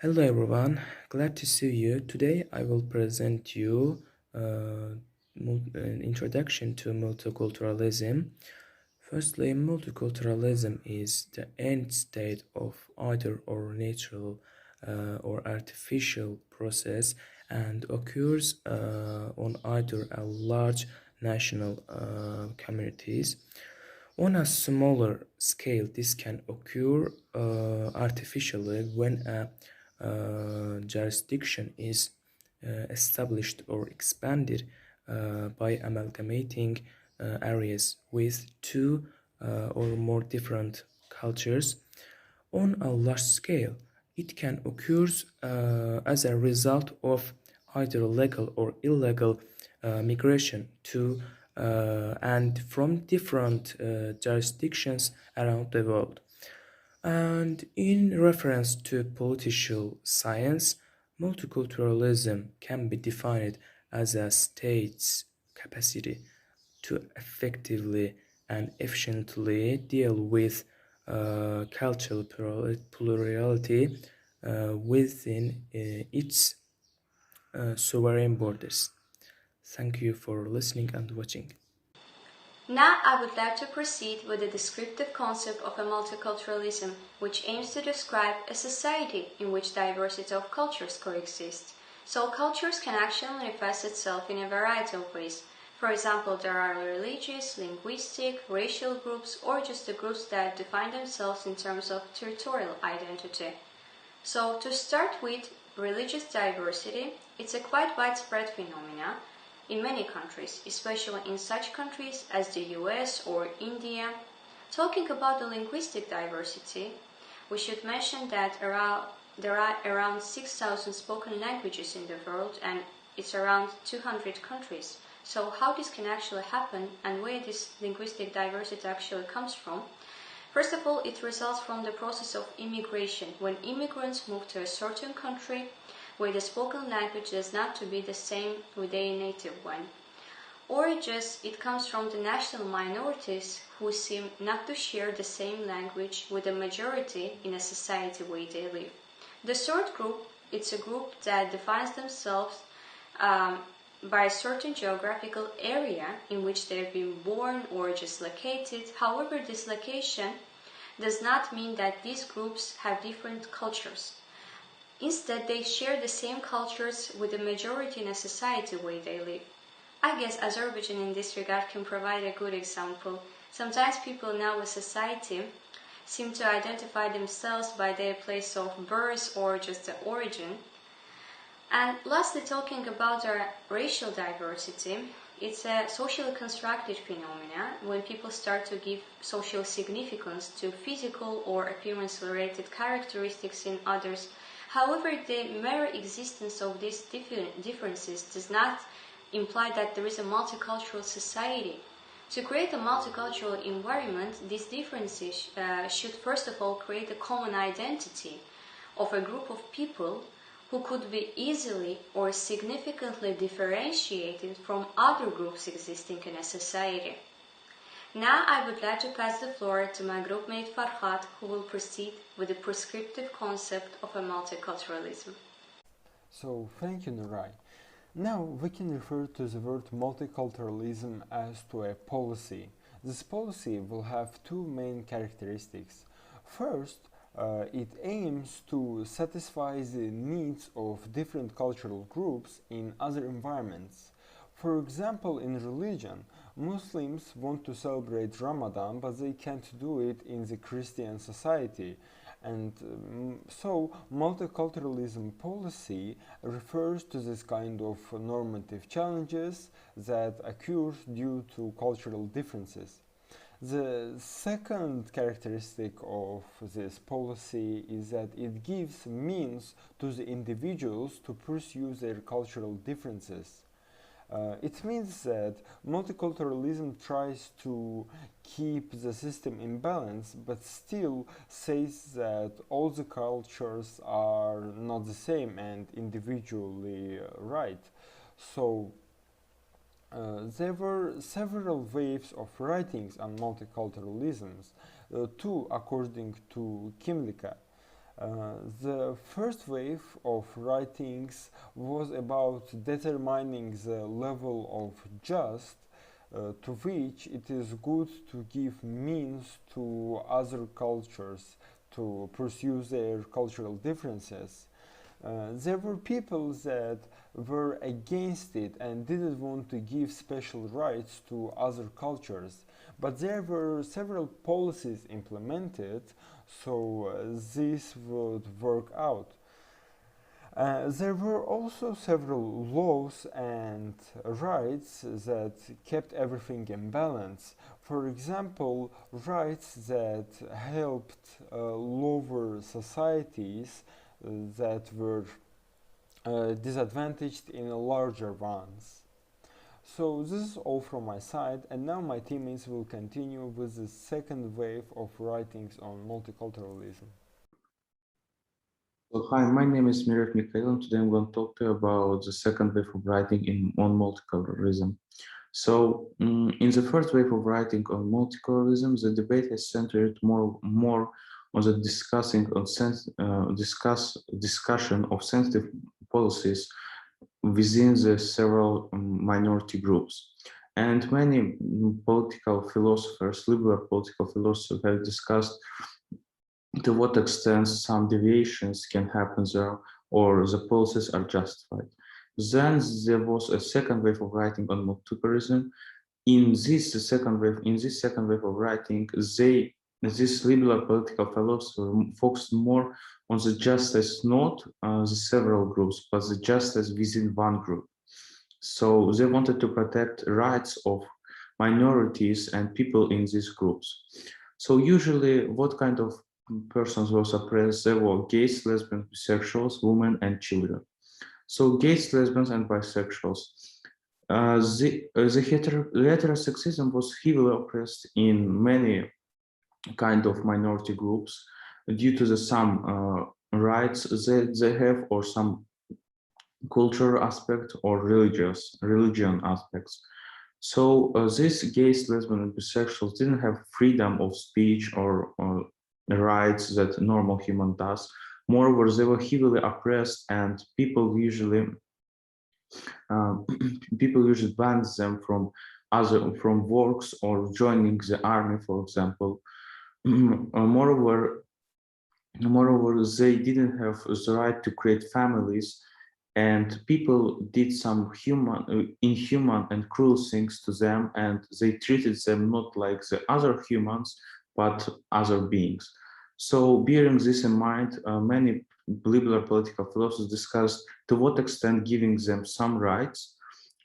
Hello everyone, glad to see you. Today I will present you an introduction to multiculturalism. Firstly, multiculturalism is the end state of either or natural or artificial process and occurs on either a large national communities. On a smaller scale, this can occur artificially when a jurisdiction is established or expanded by amalgamating areas with two or more different cultures. On a large scale, it can occur as a result of either legal or illegal migration to and from different jurisdictions around the world. And in reference to political science, multiculturalism can be defined as a state's capacity to effectively and efficiently deal with cultural plurality within its sovereign borders. Thank you for listening and watching. Now I would like to proceed with the descriptive concept of a multiculturalism, which aims to describe a society in which diversity of cultures coexist. So cultures can actually manifest itself in a variety of ways. For example, there are religious, linguistic, racial groups, or just the groups that define themselves in terms of territorial identity. So to start with religious diversity, it's a quite widespread phenomenon in many countries, especially in such countries as the US or India. Talking about the linguistic diversity, we should mention that there are around 6,000 spoken languages in the world and it's around 200 countries. So how this can actually happen and where this linguistic diversity actually comes from? First of all, it results from the process of immigration. When immigrants move to a certain country, where the spoken language does not to be the same with their native one. Or just it comes from the national minorities who seem not to share the same language with the majority in a society where they live. The third group, it's a group that defines themselves by a certain geographical area in which they've been born or just located. However, this location does not mean that these groups have different cultures. Instead, they share the same cultures with the majority in a society where they live. I guess Azerbaijan in this regard can provide a good example. Sometimes people in our society seem to identify themselves by their place of birth or just the origin. And lastly, talking about our racial diversity, it's a socially constructed phenomenon when people start to give social significance to physical or appearance-related characteristics in others. However, the mere existence of these differences does not imply that there is a multicultural society. To create a multicultural environment, these differences should first of all create a common identity of a group of people who could be easily or significantly differentiated from other groups existing in a society. Now I would like to pass the floor to my groupmate Farhat, who will proceed with the prescriptive concept of a multiculturalism. So, thank you, Nurai. Now we can refer to the word multiculturalism as to a policy. This policy will have two main characteristics. First, it aims to satisfy the needs of different cultural groups in other environments. For example, in religion, Muslims want to celebrate Ramadan, but they can't do it in the Christian society. And so, multiculturalism policy refers to this kind of normative challenges that occur due to cultural differences. The second characteristic of this policy is that it gives means to the individuals to pursue their cultural differences. It means that multiculturalism tries to keep the system in balance, but still says that all the cultures are not the same and individually right. So, there were several waves of writings on multiculturalisms, two according to Kimlicka. The first wave of writings was about determining the level of just to which it is good to give means to other cultures to pursue their cultural differences. There were people that were against it and didn't want to give special rights to other cultures. But there were several policies implemented so this would work out. There were also several laws and rights that kept everything in balance. For example, rights that helped lower societies that were disadvantaged in larger ones. So this is all from my side, and now my teammates will continue with the second wave of writings on multiculturalism. So, hi, my name is Mirat Mikhail, and today I'm going to talk to you about the second wave of writing on multiculturalism. So, in the first wave of writing on multiculturalism, the debate has centered more on the discussion of sensitive policies within the several minority groups. And many political philosophers, liberal political philosophers, have discussed to what extent some deviations can happen there or the policies are justified. Then there was a second wave of writing on multiculturalism. In this second wave of writing, this liberal political philosopher focused more on the justice, not the several groups, but the justice within one group. So they wanted to protect rights of minorities and people in these groups. So usually, what kind of persons were suppressed? There were gays, lesbians, bisexuals, women, and children. So gays, lesbians, and bisexuals. The heterosexism was heavily oppressed in many kind of minority groups due to some rights that they have or some cultural aspect or religion aspects. So these gays, lesbians, and bisexuals didn't have freedom of speech or rights that normal human does. Moreover, they were heavily oppressed, and uh, people usually banned them from works or joining the army, for example. Moreover, they didn't have the right to create families, and people did some inhuman and cruel things to them, and they treated them not like the other humans, but other beings. So, bearing this in mind, many liberal political philosophers discussed to what extent giving them some rights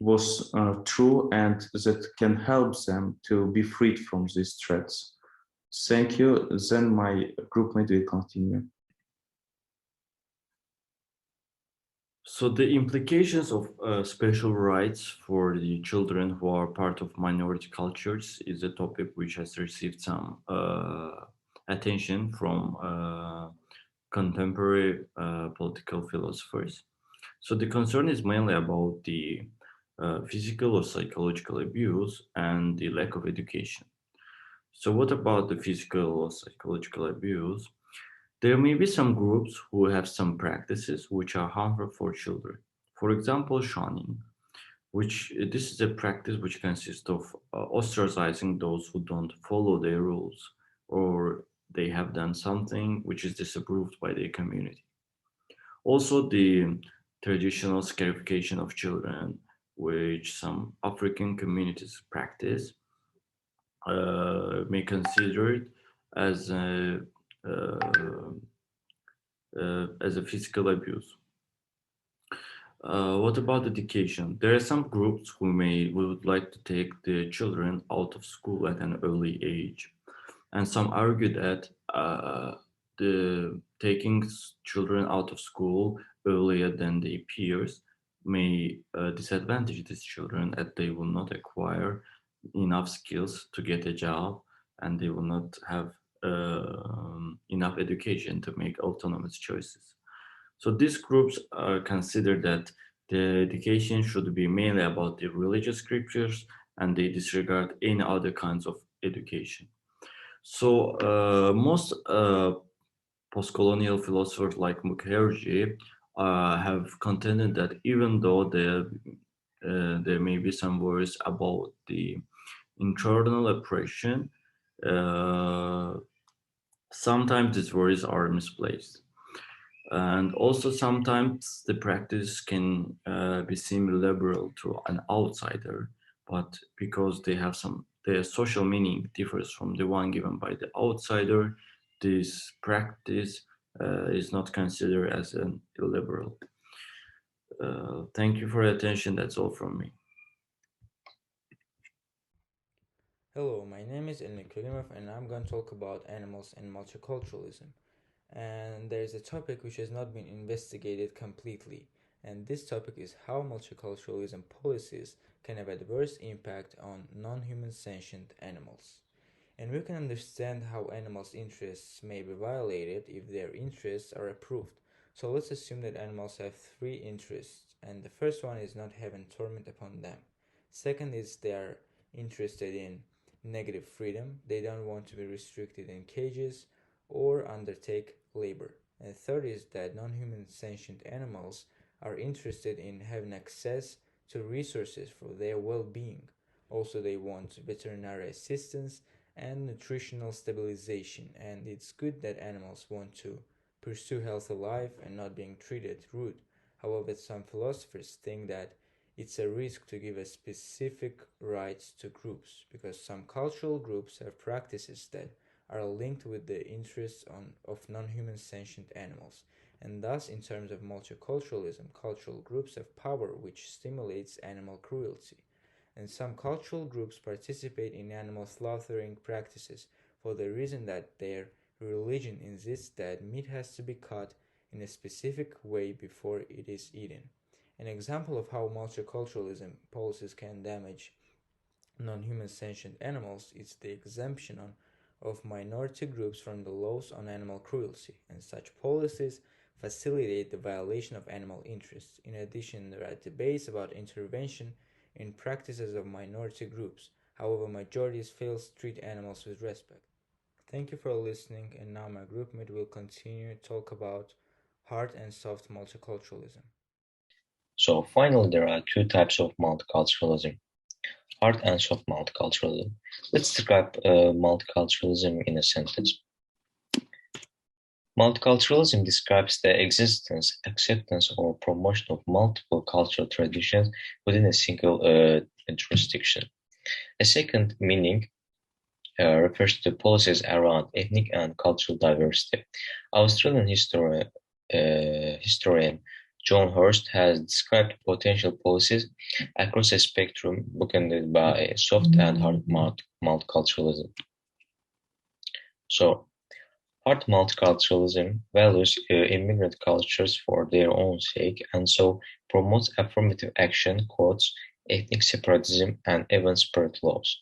was true and that can help them to be freed from these threats. Thank you. Then my groupmate will continue. So the implications of special rights for the children who are part of minority cultures is a topic which has received some attention from contemporary political philosophers. So the concern is mainly about the physical or psychological abuse and the lack of education. So what about the physical or psychological abuse? There may be some groups who have some practices which are harmful for children. For example, shunning, which this is a practice which consists of ostracizing those who don't follow their rules or they have done something which is disapproved by their community. Also, the traditional scarification of children, which some African communities practice, may consider it as uh, as a physical abuse. What about education? There are some groups who would like to take the children out of school at an early age, and some argue that the taking children out of school earlier than their peers may disadvantage these children, as they will not acquire enough skills to get a job, and they will not have enough education to make autonomous choices. So these groups consider that the education should be mainly about the religious scriptures, and they disregard any other kinds of education. So most post-colonial philosophers like Mukherjee have contended that even though there may be some worries about the internal oppression, uh, sometimes these worries are misplaced. And also sometimes the practice can be seen liberal to an outsider, but because they have their social meaning differs from the one given by the outsider, this practice is not considered as an illiberal. Thank you for your attention. That's all from me. Hello, my name is Elmi Kulimov and I'm going to talk about animals and multiculturalism. And there's a topic which has not been investigated completely, and this topic is how multiculturalism policies can have adverse impact on non-human sentient animals. And we can understand how animals' interests may be violated if their interests are approved. So let's assume that animals have three interests, and the first one is not having torment upon them. Second is they are interested in negative freedom, they don't want to be restricted in cages or undertake labor. And third is that non-human sentient animals are interested in having access to resources for their well-being. Also, they want veterinary assistance and nutritional stabilization, and it's good that animals want to pursue healthy life and not being treated rude. However, some philosophers think that it's a risk to give a specific rights to groups because some cultural groups have practices that are linked with the interests of non-human sentient animals, and thus in terms of multiculturalism cultural groups have power which stimulates animal cruelty, and some cultural groups participate in animal slaughtering practices for the reason that their religion insists that meat has to be cut in a specific way before it is eaten. An example of how multiculturalism policies can damage non-human sentient animals is the exemption of minority groups from the laws on animal cruelty, and such policies facilitate the violation of animal interests. In addition, there are debates about intervention in practices of minority groups. However, majorities fail to treat animals with respect. Thank you for listening, and now my groupmate will continue to talk about hard and soft multiculturalism. So finally, there are two types of multiculturalism, hard and soft multiculturalism. Let's describe multiculturalism in a sentence. Multiculturalism describes the existence, acceptance, or promotion of multiple cultural traditions within a single jurisdiction. A second meaning refers to policies around ethnic and cultural diversity. Australian historian John Hurst has described potential policies across a spectrum bookended by soft and hard multiculturalism. So, hard multiculturalism values immigrant cultures for their own sake and so promotes affirmative action, quotes, ethnic separatism, and even spirit laws.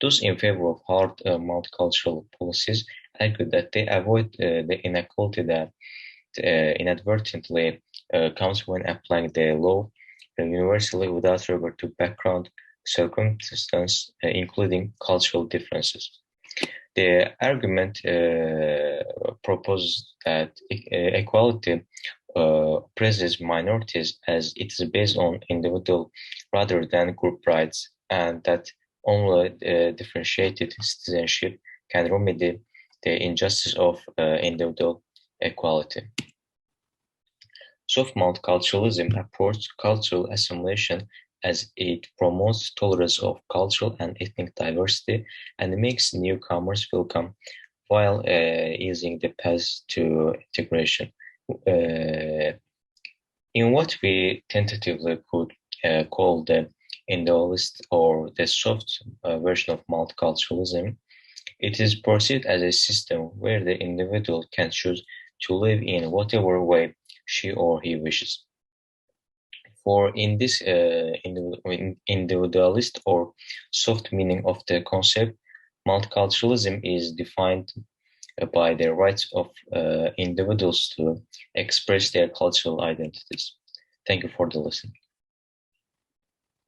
Those in favor of hard multicultural policies argue that they avoid the inequality that inadvertently comes when applying the law universally without regard to background, circumstance, including cultural differences. The argument proposes that equality oppresses minorities as it is based on individual rather than group rights, and that only differentiated citizenship can remedy the injustice of individual equality. Soft multiculturalism approaches cultural assimilation as it promotes tolerance of cultural and ethnic diversity and makes newcomers welcome while easing the path to integration. In what we tentatively could call the individualist or the soft version of multiculturalism, it is perceived as a system where the individual can choose to live in whatever way she or he wishes. For in this individualist or soft meaning of the concept, multiculturalism is defined by the rights of individuals to express their cultural identities. Thank you for the listening.